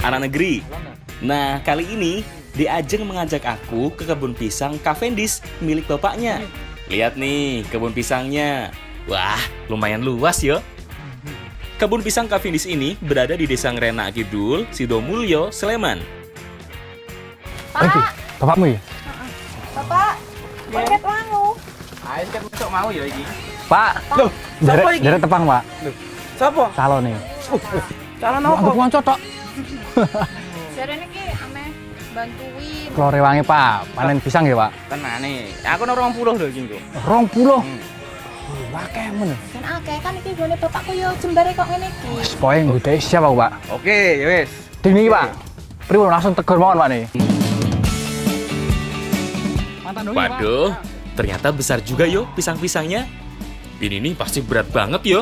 anak negeri. Nah, kali ini De Ajeng mengajak aku ke kebun pisang Cavendish milik bapaknya. Lihat nih kebun pisangnya. Wah, lumayan luas yo. Kebun pisang Cavendish ini berada di Desa Ngrena Kidul, Sidomulyo, Sleman. Pak, bapakmu ya? Bapak, paket wangu. Ayo kan masuk mau ya iki. Pak, loh, derek tepang, Pak. Sopo? Calon nih. Calon Aku opo? kanca tok. Jarene ki ame bantuin. Klore wangi, Pak. Panen pisang ya, Pak? Tenane. Aku nang 20 lho iki engko. 20. Akeh men. Kan akeh kan iki gone bapakku yo jembare kok ngene iki. Wis poe nggodhe siap aku, Pak. Oke, ya wis. Ding niki, Pak. Pripun langsung tegur mawon, Pak nih. Waduh, ternyata besar juga yo pisang-pisangnya. Ini nih pasti berat banget yo.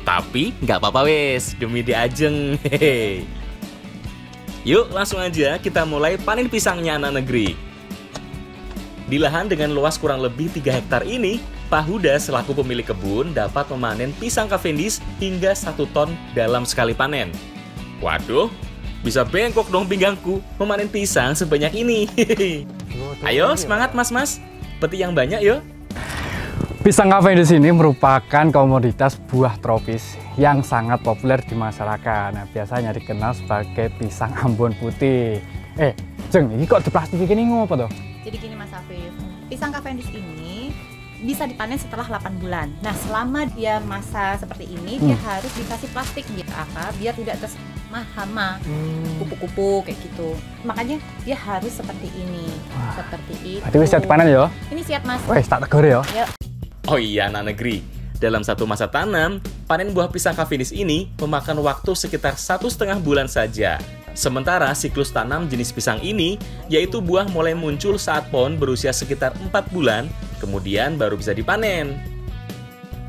Tapi nggak apa-apa wes, demi De Ajeng. Hehe. Yuk langsung aja kita mulai panen pisangnya anak negeri. Di lahan dengan luas kurang lebih 3 hektar ini, Pak Huda selaku pemilik kebun dapat memanen pisang Cavendish hingga 1 ton dalam sekali panen. Waduh, bisa bengkok dong pinggangku memanen pisang sebanyak ini. Ayo semangat mas-mas, petik yang banyak yuk. Pisang Cavendish ini merupakan komoditas buah tropis yang sangat populer di masyarakat. Nah, biasanya dikenal sebagai pisang Ambon putih. Jeng, ini kok diplastik ini ngopo toh? Jadi gini Mas Afif, pisang Cavendish ini bisa dipanen setelah 8 bulan. Nah, selama dia masa seperti ini, dia harus dikasih plastik gitu apa? Biar tidak terkena hama, kupu-kupu kayak gitu. Makanya dia harus seperti ini. Seperti itu. Berarti wis siap dipanen ya? Ini siap, Mas. Wes tak tegur ya. Yuk. Oh iya anak negeri, dalam satu masa tanam, panen buah pisang Cavendish ini memakan waktu sekitar 1,5 bulan saja. Sementara siklus tanam jenis pisang ini, yaitu buah mulai muncul saat pohon berusia sekitar 4 bulan, kemudian baru bisa dipanen.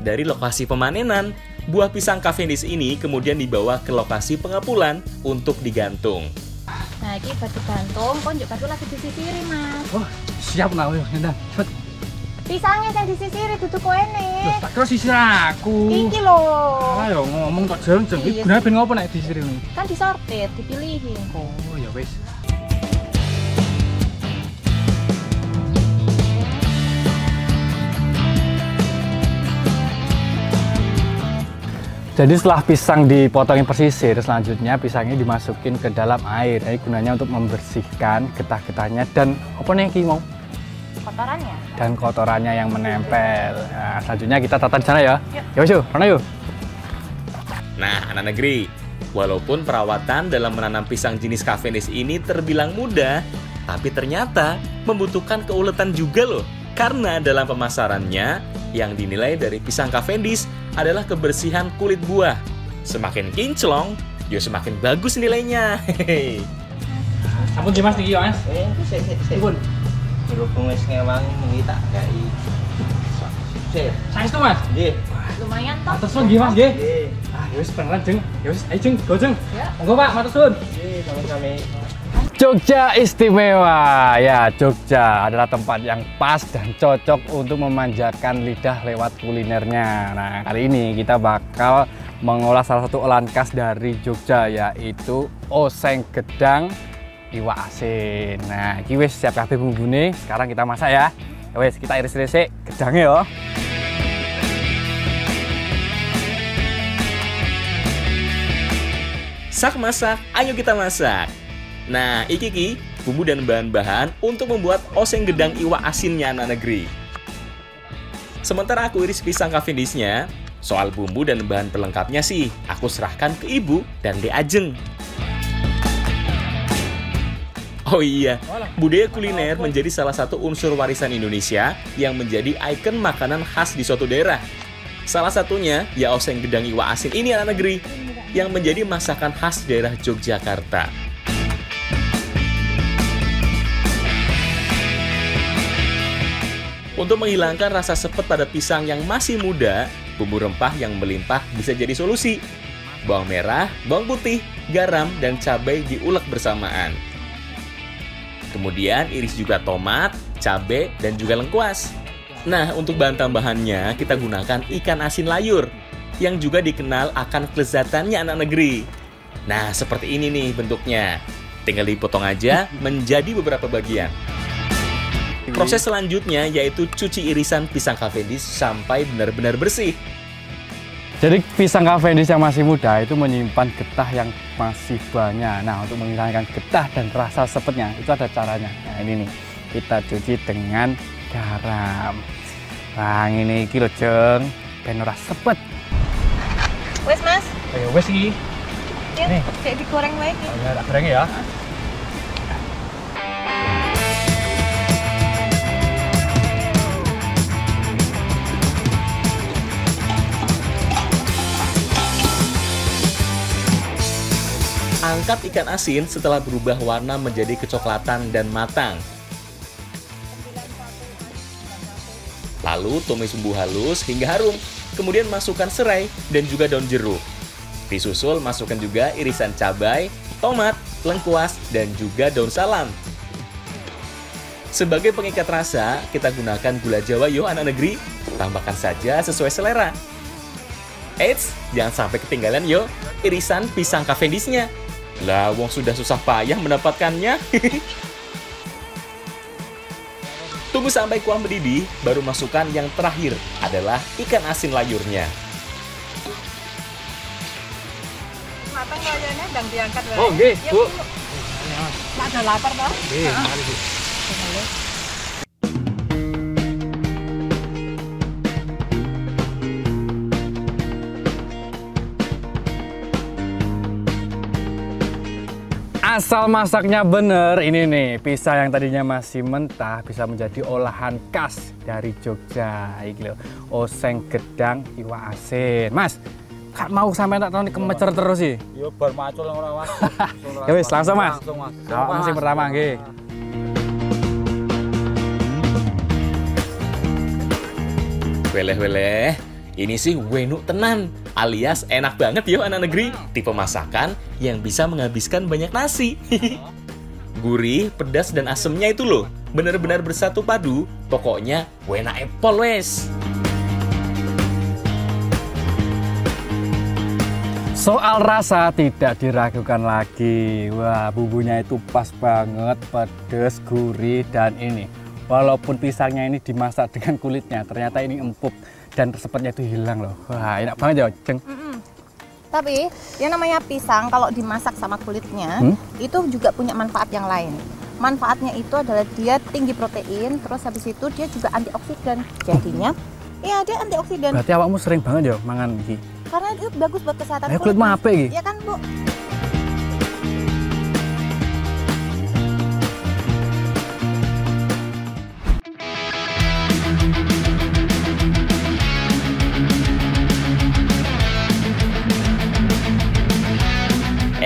Dari lokasi pemanenan, buah pisang Cavendish ini kemudian dibawa ke lokasi pengapulan untuk digantung. Nah, ini batu gantung, kok njuk batu lagi disisiri, Mas. Oh, siap lah wis, ngendang. Cepet. Pisangnya yang disisiri duduk koene. Loh, tak kira sisir aku. Iki lho. Alah ya ngomong kok jeng-jeng. Iki Iya. gunane ben ngopo nek disisir ini? Kan disortir, dipilihin. Oh, ya wis. Jadi setelah pisang dipotongin persisir, selanjutnya pisangnya dimasukin ke dalam air. Ini gunanya untuk membersihkan getah-getahnya dan apa nih Ki mau? Kotorannya. Dan kotorannya yang menempel. Nah, selanjutnya kita tata di sana ya. Yuk. Ya wis yuk, mana yuk? Nah anak negeri, walaupun perawatan dalam menanam pisang jenis Cavendish ini terbilang mudah, tapi ternyata membutuhkan keuletan juga loh. Karena dalam pemasarannya, yang dinilai dari pisang Cavendish adalah kebersihan kulit buah. Semakin kinclong, ya semakin bagus nilainya. Hehehe. Sampun nggih Mas niki ya, Mas. Sik. Pun. Berhubung wis ngewang muni tak kai. Sik. Saestu Mas. Nggih. Lumayan toh. Matur suwun nggih Mas nggih. Nggih. Ah, ya wis peneran Jeng. Ya wis, ayo Jeng, go Jeng. Ya. Monggo Pak, matur suwun. Nggih, sami-sami. Jogja istimewa. Ya, Jogja adalah tempat yang pas dan cocok untuk memanjakan lidah lewat kulinernya. Nah, kali ini kita bakal mengolah salah satu olahan khas dari Jogja, yaitu oseng gedang iwak asin. Nah, iki wis siap kabeh bumbune. Sekarang kita masak ya. Ya wis, kita iris-iris gedangnya ya. Sak masak, ayo kita masak. Nah, iki bumbu dan bahan-bahan untuk membuat oseng gedang iwak asinnya anak negeri. Sementara aku iris pisang Cavendishnya, soal bumbu dan bahan pelengkapnya sih, aku serahkan ke ibu dan De Ajeng. Oh iya, budaya kuliner menjadi salah satu unsur warisan Indonesia yang menjadi ikon makanan khas di suatu daerah. Salah satunya ya oseng gedang iwak asin ini anak negeri, yang menjadi masakan khas daerah Yogyakarta. Untuk menghilangkan rasa sepet pada pisang yang masih muda, bumbu rempah yang melimpah bisa jadi solusi. Bawang merah, bawang putih, garam, dan cabai diulek bersamaan. Kemudian iris juga tomat, cabai, dan juga lengkuas. Nah, untuk bahan tambahannya kita gunakan ikan asin layur, yang juga dikenal akan kelezatannya anak negeri. Nah, seperti ini nih bentuknya. Tinggal dipotong aja menjadi beberapa bagian. Proses selanjutnya yaitu cuci irisan pisang Cavendish sampai benar-benar bersih. Jadi pisang Cavendish yang masih muda itu menyimpan getah yang masih banyak. Nah, untuk menghilangkan getah dan rasa sepetnya itu ada caranya. Nah, ini nih, kita cuci dengan garam. Nah, ini iki lho, Jeng, ben ora sepet. Wes Mas, Ayo wes iki. ya, Nih. kayak digoreng wae iki. Ya, tak goreng ya. Angkat ikan asin setelah berubah warna menjadi kecoklatan dan matang. Lalu tumis bumbu halus hingga harum. Kemudian masukkan serai dan juga daun jeruk. Disusul masukkan juga irisan cabai, tomat, lengkuas, dan juga daun salam. Sebagai pengikat rasa, kita gunakan gula Jawa yo anak negeri. Tambahkan saja sesuai selera. Eits, jangan sampai ketinggalan yo irisan pisang Cavendish-nya. Lah, wong sudah susah payah mendapatkannya. Tunggu sampai kuah mendidih, baru masukkan yang terakhir adalah ikan asin layurnya. Matang kayaknya dan diangkat wae. Oh, nggih, Ya, Bu. Mak ada lapar toh? Nggih, mari, Bu. Asal masaknya bener, ini nih pisang yang tadinya masih mentah bisa menjadi olahan khas dari Jogja. Iki lho, oseng gedang iwak asin. Mas, gak mau sampai tak tahu kemecer terus sih. Yo bar macul ora Mas. Ya wis, langsung Mas. Langsung Mas. Awak musim pertama nggih. Weleh-weleh, ini sih wenu tenan, alias enak banget yo anak negeri. Tipe masakan yang bisa menghabiskan banyak nasi. Gurih, pedas, dan asemnya itu loh, benar-benar bersatu padu. Pokoknya wena epol wes. Soal rasa tidak diragukan lagi. Wah, bumbunya itu pas banget, pedas, gurih, dan ini. Walaupun pisangnya ini dimasak dengan kulitnya, ternyata ini empuk dan sepetnya itu hilang loh. Wah, enak banget ya, Jeng. Tapi yang namanya pisang kalau dimasak sama kulitnya itu juga punya manfaat yang lain. Manfaatnya itu adalah dia tinggi protein, terus habis itu dia juga antioksidan. Jadinya, iya dia antioksidan. Berarti awakmu sering banget ya mangan iki. Karena itu bagus buat kesehatan Ayo kulitmu apik iki? Iya kan, Bu?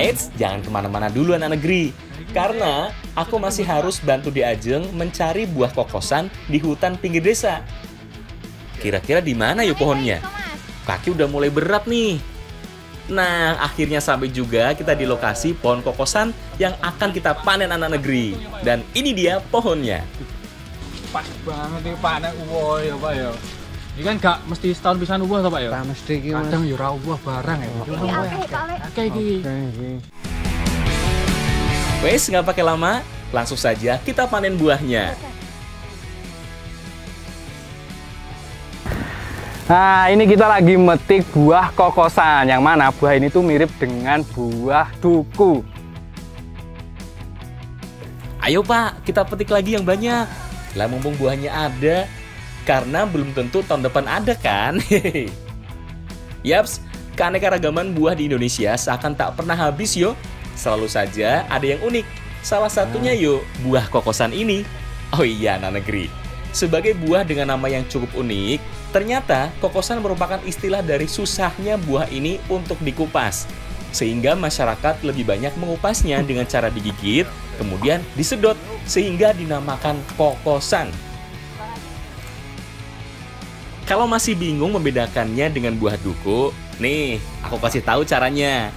Eits, jangan kemana-mana dulu anak negeri. Karena aku masih harus bantu Di Ajeng mencari buah kokosan di hutan pinggir desa. Kira-kira di mana yuk pohonnya? Kaki udah mulai berat nih. Nah, akhirnya sampai juga kita di lokasi pohon kokosan yang akan kita panen anak negeri. Dan ini dia pohonnya. Pas banget nih Pak nek uwoh ya Pak ya. Ini kan gak mesti setahun pisan uwoh to Pak ya. Tak mesti iki Mas. Kadang ya ora uwoh barang ya. Oke iki. Wes, nggak pakai lama, langsung saja kita panen buahnya. Nah, ini kita lagi metik buah kokosan, yang mana buah ini tuh mirip dengan buah duku. Ayo Pak, kita petik lagi yang banyak. Lah mumpung buahnya ada, karena belum tentu tahun depan ada kan. Yaps, keanekaragaman buah di Indonesia seakan tak pernah habis yo. Selalu saja ada yang unik. Salah satunya yo buah kokosan ini. Oh iya anak negeri, sebagai buah dengan nama yang cukup unik, ternyata kokosan merupakan istilah dari susahnya buah ini untuk dikupas. Sehingga masyarakat lebih banyak mengupasnya dengan cara digigit, kemudian disedot, sehingga dinamakan kokosan. Kalau masih bingung membedakannya dengan buah duku, nih aku kasih tahu caranya.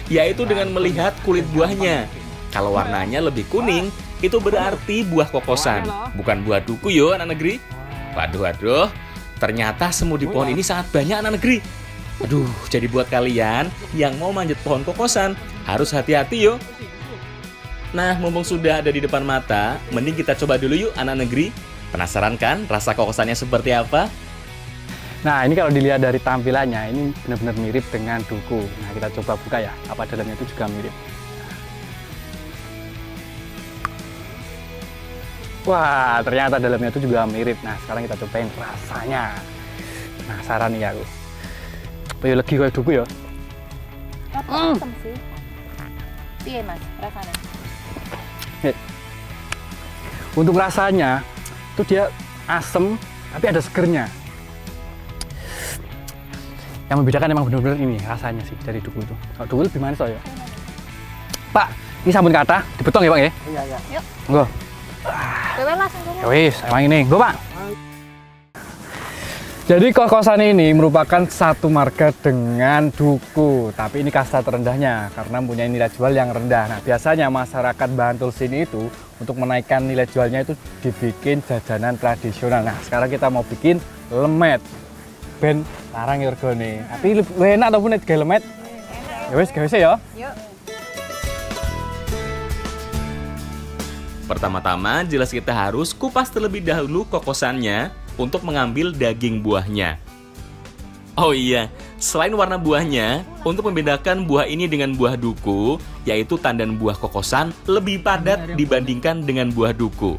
Yaitu dengan melihat kulit buahnya. Kalau warnanya lebih kuning, itu berarti buah kokosan, bukan buah duku yo anak negeri. Waduh, ternyata semut di pohon ini sangat banyak anak negeri. Aduh, jadi buat kalian yang mau manjat pohon kokosan, harus hati-hati yo. Nah, mumpung sudah ada di depan mata, mending kita coba dulu yuk anak negeri. Penasaran kan rasa kokosannya seperti apa? Nah, ini kalau dilihat dari tampilannya, ini benar-benar mirip dengan duku. Nah, kita coba buka ya, apa dalamnya itu juga mirip. Wah, ternyata dalamnya itu juga mirip. Nah, sekarang kita cobain rasanya. Penasaran nih aku. Ayo lagi kayak duku ya. Asem sih. Piye Mas, rasanya? Untuk rasanya itu dia asem tapi ada segernya. Yang membedakan emang benar-benar ini rasanya sih dari duku itu. Kalau duku lebih manis ya. Pak, ini sabun kata dipotong ya Pak ya? Iya, iya. Yuk. Monggo. Kowe langsung kowe. Ya wis, emang ini. Go Pak. Jadi kokosan ini merupakan satu marga dengan duku, tapi ini kasta terendahnya karena mempunyai nilai jual yang rendah. Nah, biasanya masyarakat Bantul sini itu untuk menaikkan nilai jualnya itu dibikin jajanan tradisional. Nah, sekarang kita mau bikin lemet. Ben larang ya regane. Tapi lebih enak ataupun nek gawe lemet. Ya wis, gawe ya. Yuk. Pertama-tama jelas kita harus kupas terlebih dahulu kokosannya untuk mengambil daging buahnya. Oh iya, selain warna buahnya, untuk membedakan buah ini dengan buah duku, yaitu tandan buah kokosan lebih padat dibandingkan dengan buah duku.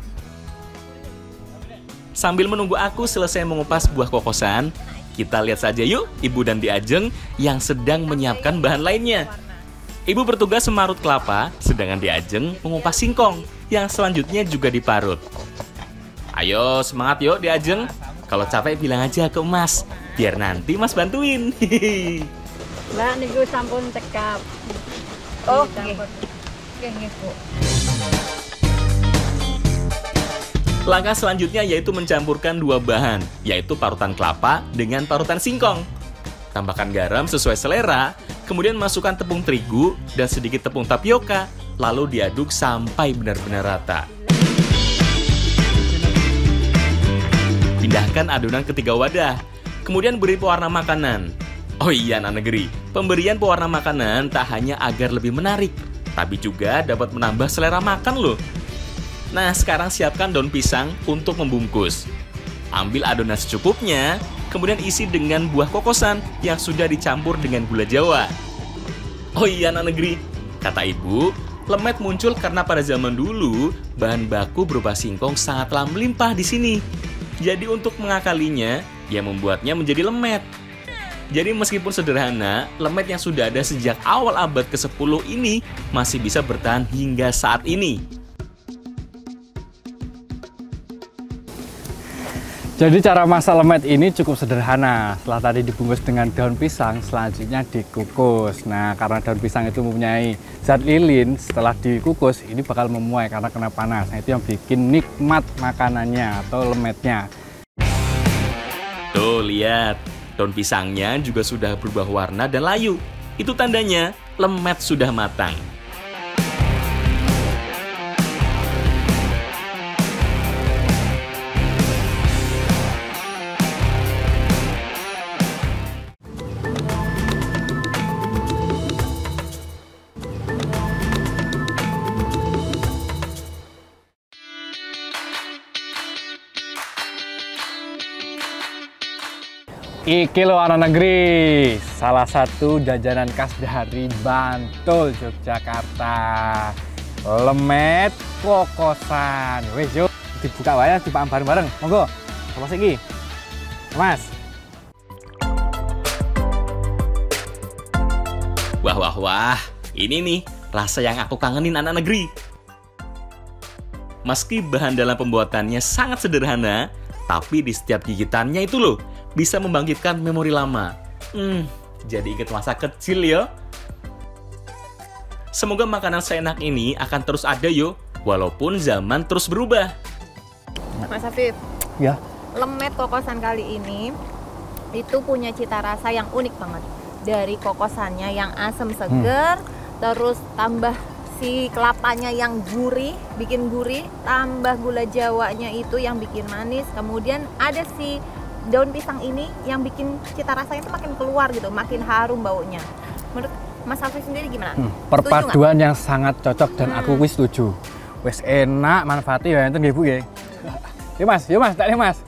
Sambil menunggu aku selesai mengupas buah kokosan, kita lihat saja yuk Ibu dan Di Ajeng yang sedang menyiapkan bahan lainnya. Ibu bertugas memarut kelapa, sedangkan Di Ajeng mengupas singkong yang selanjutnya juga diparut. Ayo semangat yuk Di Ajeng. Kalau capek bilang aja ke Mas, biar nanti Mas bantuin. Mbak niku sampun cekap. Oh, nggih. Nggih, Bu. Langkah selanjutnya yaitu mencampurkan dua bahan, yaitu parutan kelapa dengan parutan singkong. Tambahkan garam sesuai selera, kemudian masukkan tepung terigu dan sedikit tepung tapioka, lalu diaduk sampai benar-benar rata. Pindahkan adonan ke 3 wadah, kemudian beri pewarna makanan. Oh iya anak negeri, pemberian pewarna makanan tak hanya agar lebih menarik, tapi juga dapat menambah selera makan loh. Nah, sekarang siapkan daun pisang untuk membungkus. Ambil adonan secukupnya, kemudian isi dengan buah kokosan yang sudah dicampur dengan gula Jawa. Oh iya anak negeri, kata ibu, lemet muncul karena pada zaman dulu bahan baku berupa singkong sangatlah melimpah di sini. Jadi untuk mengakalinya, ia membuatnya menjadi lemet. Jadi meskipun sederhana, lemet yang sudah ada sejak awal abad ke-10 ini masih bisa bertahan hingga saat ini. Jadi cara masak lemet ini cukup sederhana. Setelah tadi dibungkus dengan daun pisang, selanjutnya dikukus. Nah, karena daun pisang itu mempunyai zat lilin, setelah dikukus ini bakal memuai karena kena panas. Nah, itu yang bikin nikmat makanannya atau lemetnya. Tuh, lihat. Daun pisangnya juga sudah berubah warna dan layu. Itu tandanya lemet sudah matang. Iki loh anak negeri, salah satu jajanan khas dari Bantul, Yogyakarta. Lemet kokosan. Wes yuk, dibuka wae dipaham bareng-bareng. Monggo. Apa sih iki? Mas. Wah, wah, wah. Ini nih rasa yang aku kangenin anak negeri. Meski bahan dalam pembuatannya sangat sederhana, tapi di setiap gigitannya itu loh bisa membangkitkan memori lama. Jadi ingat masa kecil ya. Semoga makanan seenak ini akan terus ada yo, walaupun zaman terus berubah. Mas Afif, Ya. lemet kokosan kali ini itu punya cita rasa yang unik banget. Dari kokosannya yang asam seger, terus tambah si kelapanya yang gurih, bikin gurih, tambah gula Jawanya itu yang bikin manis, kemudian ada si daun pisang ini yang bikin cita rasanya itu makin keluar gitu, makin harum baunya. Menurut Mas Afif sendiri gimana? Perpaduan yang sangat cocok dan aku wis setuju. Wis enak, manfaatnya ya enten nggih Bu ya. Yuk Mas, tak nih Mas.